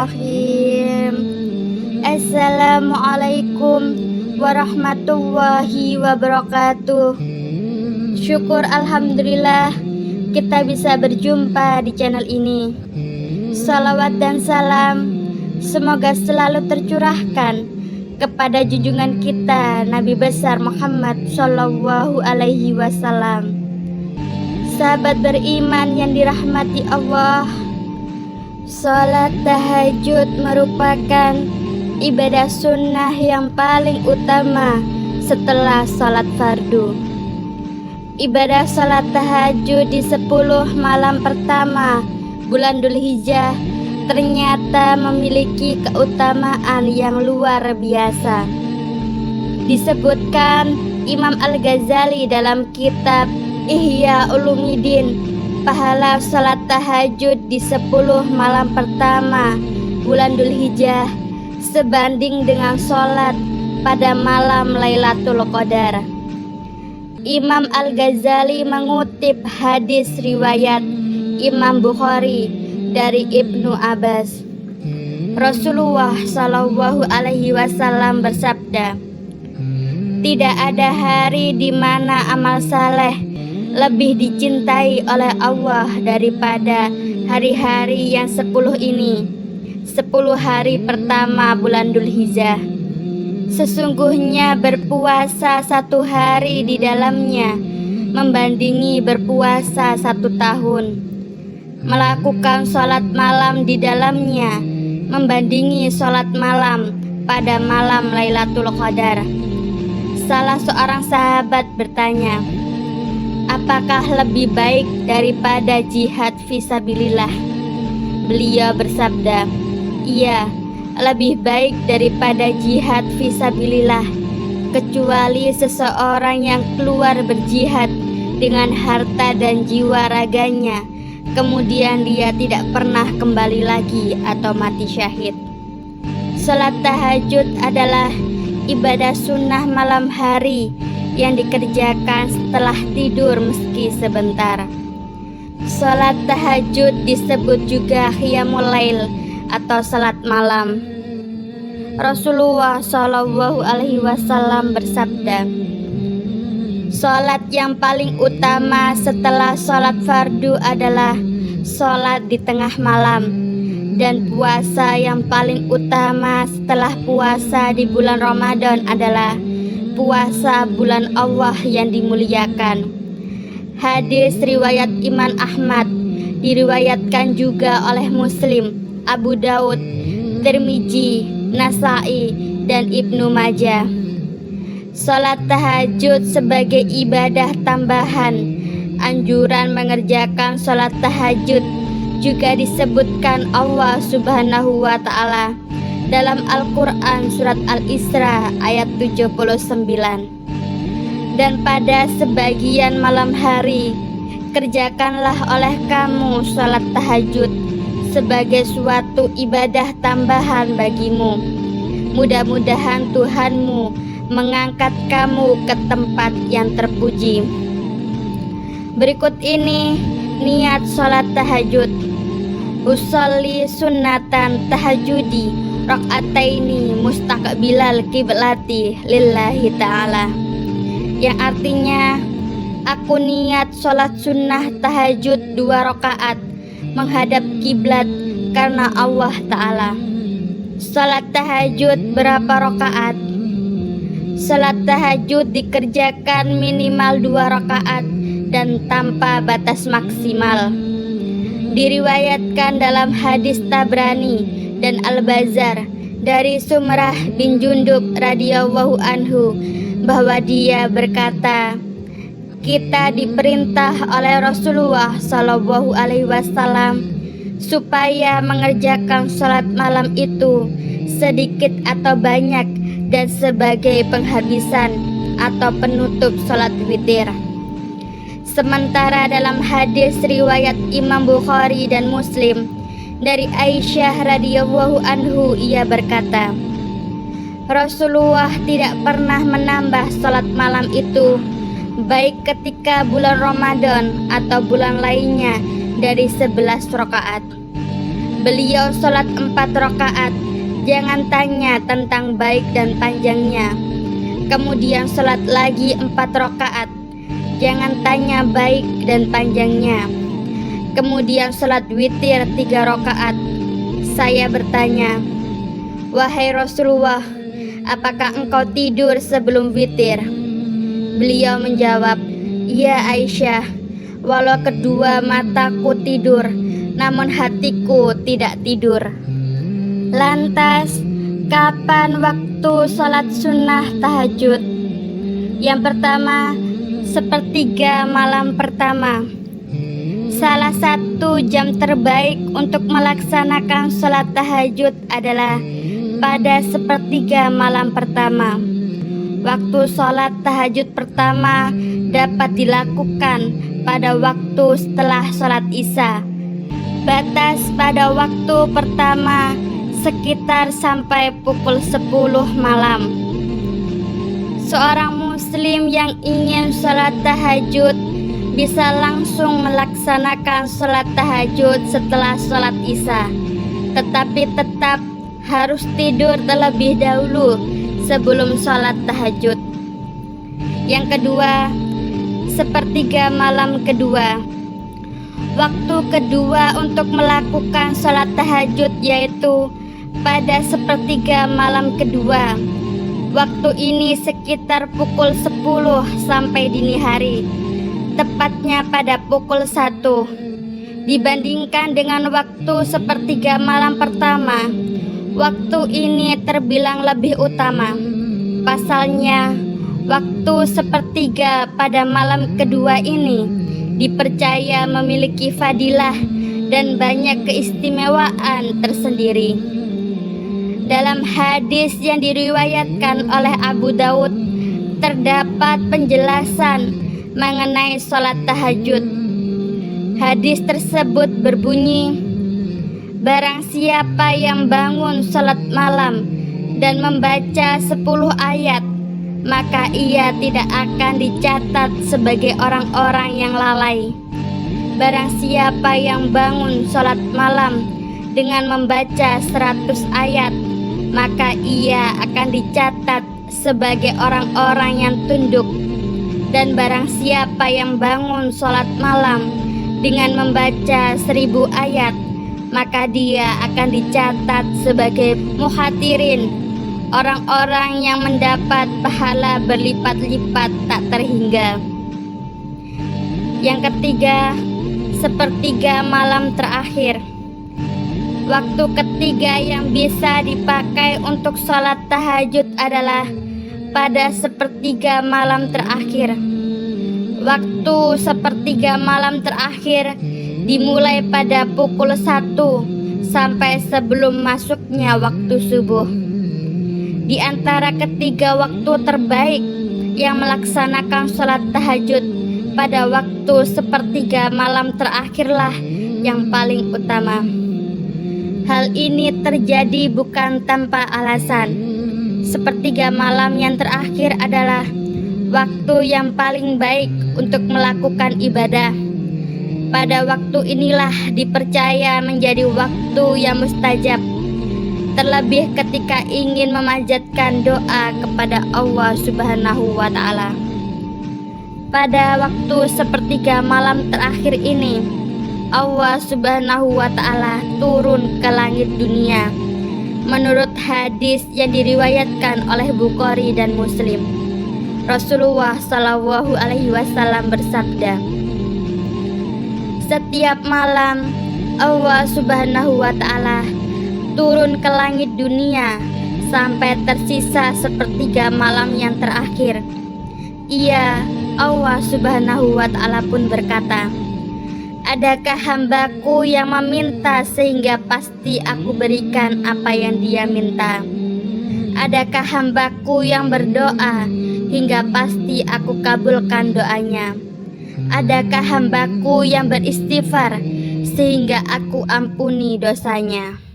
Bismillahirrahmanirrahim. Assalamualaikum warahmatullahi wabarakatuh. Syukur alhamdulillah kita bisa berjumpa di channel ini. Salawat dan salam semoga selalu tercurahkan kepada junjungan kita Nabi besar Muhammad Shallallahu Alaihi Wasallam. Sahabat beriman yang dirahmati Allah, salat tahajud merupakan ibadah sunnah yang paling utama setelah salat fardu. Ibadah salat tahajud di 10 malam pertama bulan Dzulhijjah ternyata memiliki keutamaan yang luar biasa. Disebutkan Imam Al-Ghazali dalam kitab Ihya Ulumuddin, pahala salat tahajud di 10 malam pertama bulan Dzulhijjah sebanding dengan salat pada malam Lailatul Qadar. Imam Al-Ghazali mengutip hadis riwayat Imam Bukhari dari Ibnu Abbas. Rasulullah Shallallahu Alaihi Wasallam bersabda, tidak ada hari di mana amal saleh lebih dicintai oleh Allah daripada hari-hari yang 10 ini, 10 hari pertama bulan Dzulhijjah. Sesungguhnya berpuasa 1 hari di dalamnya membandingi berpuasa 1 tahun. Melakukan sholat malam di dalamnya membandingi sholat malam pada malam Lailatul Qadar. Salah seorang sahabat bertanya, apakah lebih baik daripada jihad fisabilillah? Beliau bersabda, iya, lebih baik daripada jihad fisabilillah, kecuali seseorang yang keluar berjihad dengan harta dan jiwa raganya, kemudian dia tidak pernah kembali lagi atau mati syahid. Salat tahajud adalah ibadah sunnah malam hari yang dikerjakan setelah tidur meski sebentar. Salat tahajud disebut juga qiyamul lail atau salat malam. Rasulullah Shallallahu Alaihi Wasallam bersabda, salat yang paling utama setelah salat fardu adalah salat di tengah malam, dan puasa yang paling utama setelah puasa di bulan Ramadan adalah puasa bulan Allah yang dimuliakan. Hadis riwayat Imam Ahmad diriwayatkan juga oleh Muslim, Abu Daud, Tirmizi, Nasai, dan Ibnu Majah. Salat tahajud sebagai ibadah tambahan. Anjuran mengerjakan salat tahajud juga disebutkan Allah Subhanahu wa Ta'ala dalam Al-Quran surat Al-Isra ayat 79. Dan pada sebagian malam hari kerjakanlah oleh kamu salat tahajud sebagai suatu ibadah tambahan bagimu. Mudah-mudahan Tuhanmu mengangkat kamu ke tempat yang terpuji. Berikut ini niat salat tahajud. Usolli sunnatan tahajudi rakaataini mustaqbilal kiblati lillahi ta'ala, yang artinya aku niat sholat sunnah tahajud 2 rakaat menghadap kiblat karena Allah Ta'ala. Sholat tahajud berapa rakaat? Sholat tahajud dikerjakan minimal 2 rakaat dan tanpa batas maksimal. Diriwayatkan dalam hadis Tabrani dan Al-Bazar dari Sumrah bin Jundub radhiyallahu anhu bahwa dia berkata, kita diperintah oleh Rasulullah Shallallahu Alaihi Wasallam supaya mengerjakan sholat malam itu sedikit atau banyak dan sebagai penghabisan atau penutup sholat witir. Sementara dalam hadis riwayat Imam Bukhari dan Muslim dari Aisyah radhiyallahu anhu, ia berkata, Rasulullah tidak pernah menambah sholat malam itu baik ketika bulan Ramadan atau bulan lainnya dari 11 rakaat. Beliau sholat 4 rakaat, jangan tanya tentang baik dan panjangnya. Kemudian sholat lagi 4 rakaat, jangan tanya baik dan panjangnya. Kemudian sholat witir 3 rakaat. Saya bertanya, "Wahai Rasulullah, apakah engkau tidur sebelum witir?" Beliau menjawab, "Ya Aisyah, walau kedua mataku tidur, namun hatiku tidak tidur." Lantas, kapan waktu sholat sunnah tahajud? Yang pertama, sepertiga malam pertama. Salah satu jam terbaik untuk melaksanakan sholat tahajud adalah pada sepertiga malam pertama. Waktu sholat tahajud pertama dapat dilakukan pada waktu setelah sholat isya. Batas pada waktu pertama sekitar sampai pukul 10 malam. Seorang muslim yang ingin sholat tahajud bisa langsung melaksanakan sholat tahajud setelah sholat isya, tetapi tetap harus tidur terlebih dahulu sebelum sholat tahajud. Yang kedua, sepertiga malam kedua. Waktu kedua untuk melakukan sholat tahajud yaitu pada sepertiga malam kedua. Waktu ini sekitar pukul 10 sampai dini hari, tepatnya pada pukul 1. Dibandingkan dengan waktu sepertiga malam pertama, waktu ini terbilang lebih utama. Pasalnya, waktu sepertiga pada malam kedua ini dipercaya memiliki fadilah dan banyak keistimewaan tersendiri. Dalam hadis yang diriwayatkan oleh Abu Daud terdapat penjelasan mengenai sholat tahajud. Hadis tersebut berbunyi, "Barang siapa yang bangun sholat malam dan membaca 10 ayat, maka ia tidak akan dicatat sebagai orang-orang yang lalai. Barang siapa yang bangun sholat malam dengan membaca 100 ayat, maka ia akan dicatat sebagai orang-orang yang tunduk. Dan barang siapa yang bangun sholat malam dengan membaca 1000 ayat, maka dia akan dicatat sebagai muhatirin, orang-orang yang mendapat pahala berlipat-lipat tak terhingga." Yang ketiga, sepertiga malam terakhir. Waktu ketiga yang bisa dipakai untuk sholat tahajud adalah pada sepertiga malam terakhir. Waktu sepertiga malam terakhir dimulai pada pukul 1 sampai sebelum masuknya waktu subuh. Di antara ketiga waktu terbaik yang melaksanakan sholat tahajud pada waktu sepertiga malam terakhirlah yang paling utama. Hal ini terjadi bukan tanpa alasan. Sepertiga malam yang terakhir adalah waktu yang paling baik untuk melakukan ibadah. Pada waktu inilah dipercaya menjadi waktu yang mustajab, terlebih ketika ingin memanjatkan doa kepada Allah Subhanahu wa Ta'ala. Pada waktu sepertiga malam terakhir ini, Allah Subhanahu wa Ta'ala turun ke langit dunia. Menurut hadis yang diriwayatkan oleh Bukhari dan Muslim, Rasulullah Shallallahu Alaihi Wasallam bersabda, "Setiap malam Allah Subhanahu wa Ta'ala turun ke langit dunia sampai tersisa sepertiga malam yang terakhir. Ia, Allah Subhanahu wa Ta'ala pun berkata, 'Adakah hambaku yang meminta sehingga pasti aku berikan apa yang dia minta? Adakah hambaku yang berdoa hingga pasti aku kabulkan doanya? Adakah hambaku yang beristighfar sehingga aku ampuni dosanya?'"